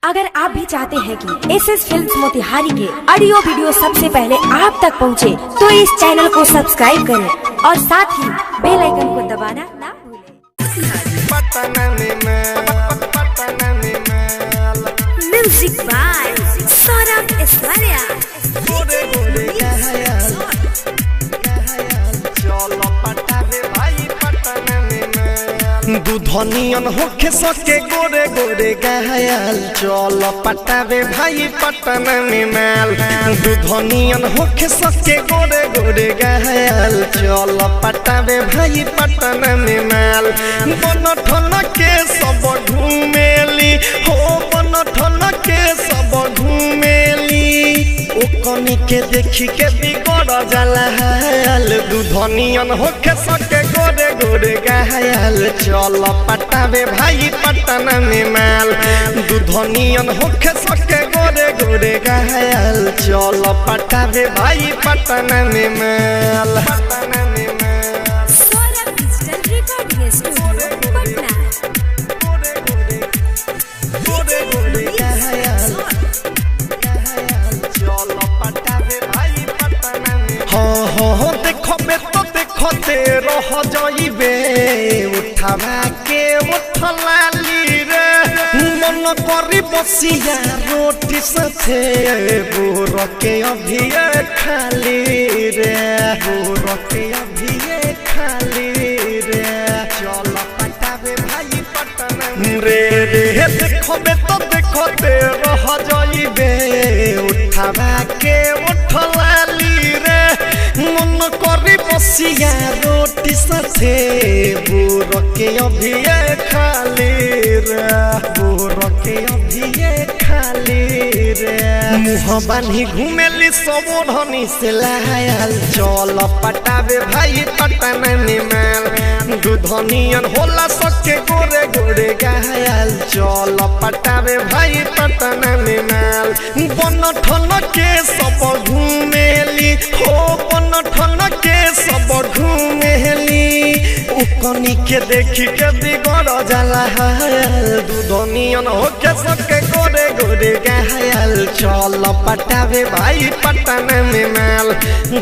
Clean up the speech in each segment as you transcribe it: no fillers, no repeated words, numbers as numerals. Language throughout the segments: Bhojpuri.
अगर आप भी चाहते हैं कि एसएस फिल्म्स मोतिहारी के ऑडियो वीडियो सबसे पहले आप तक पहुंचे, तो इस चैनल को सब्सक्राइब करें और साथ ही बेल आइकन को दबाना ना भूलें। Music by Saurabh Aishwarya. दूधनियन होके सके गोरे गोरे गायल चल पटावे भाई पटन में माल। दूधनियन होके सके गोरे गोरे गायल चल पटावे भाई पटन में माल। बन ठन के सब घूमेली हो, बन ठन के सब घूमेली, ओकनी के देखी के बिगड़ जाला हाल। दूधनियन होके सके गोरे गोरे गायल चल पटावे भाई पटन में माल। दूधनियन होके सके गोरे गोरे गायल चल पटावे भाई पटन में माल। Saurabh digital recording studio Patna. गोरे गोरे गायल चल पटावे भाई पटन में। हाँ देखबे तो देखते रह जाइबे, उठावा के उठलाली रे, मन करी बसिया रोटी साथे बोर के अभी खाली रे, बोर के अभी खाली रे, चल पटावे भाई पटन रे रे। देखबे तो देखते रह जाइबे, उठावा के उठलाली रे, मन करी बसिया रोटी साथे बोर के अभी खाली रे, बोर के अभी खाली रे। मुँह बानी घूमेली सब धनी से लायल चल पटावे भाई पटन में माल। दूधनियन होला सके गोरे गोरे गायल चल पटावे भाई पटन में माल। बन ठन के सब घूमेली हो, बन ठन के सब घूमेली, ओकनी के देखी के बिगड़ जाला हाल। दूधनियन होके सके गोरे गोरे गायल चल पटावे भाई पटन में माल।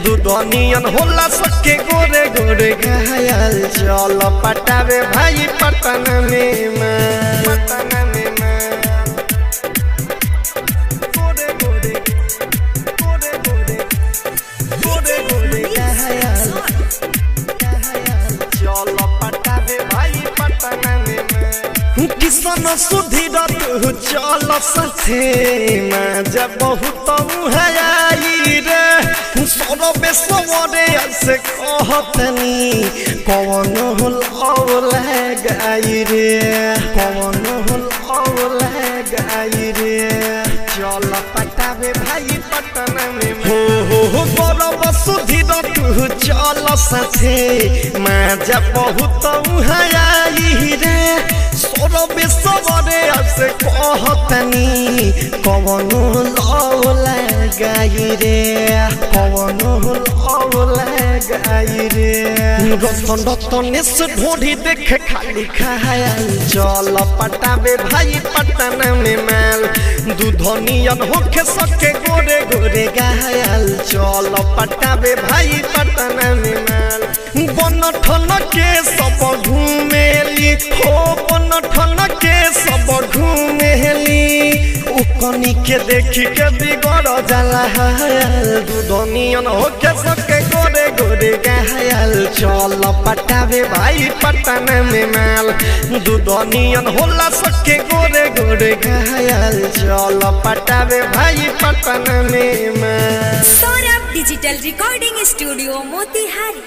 दूधनियन होला सके गोरे गोरे गायल चल पटावे भाई पटन में माल। पटन में माल गोरे गोरे गोरे गोरे गोरे गोरे गायल चल पटावे भाई पटन में माल। किसन सुधीर तू चल साथे मजा बहुत आई रे, सौरभ ऐश्वर्या से कहतनी कौन होल गाई रे, कौन होल गाई रे, चल पटावे भाई पटन में हो। गौरव सुधीर तू चल साथे मजा बहुत आई रे, सौरभ ऐश्वर्या से कहतनी कौन होल गाई रे, कौन होल गाई रे। रतन रतनेश ढोढ़ी देखे खाली खायल चल पटावे भाई पटन में माल। दूधनियन होके सके गोरे गोरे गायल चल पटावे भाई पटन में माल। बन ठन के सब घूमेली हो, बन ठन के सब घूमेली, ओकनी के देखी के बिगड़ जाला हाल। दूधनियन होके सके गोरे गोरे गायल चल पटावे भाई पटन में माल। दूधनियन होला सके गोरे गोरे गायल चल पटावे भाई पटन में माल। Saurabh digital recording studio Motihari.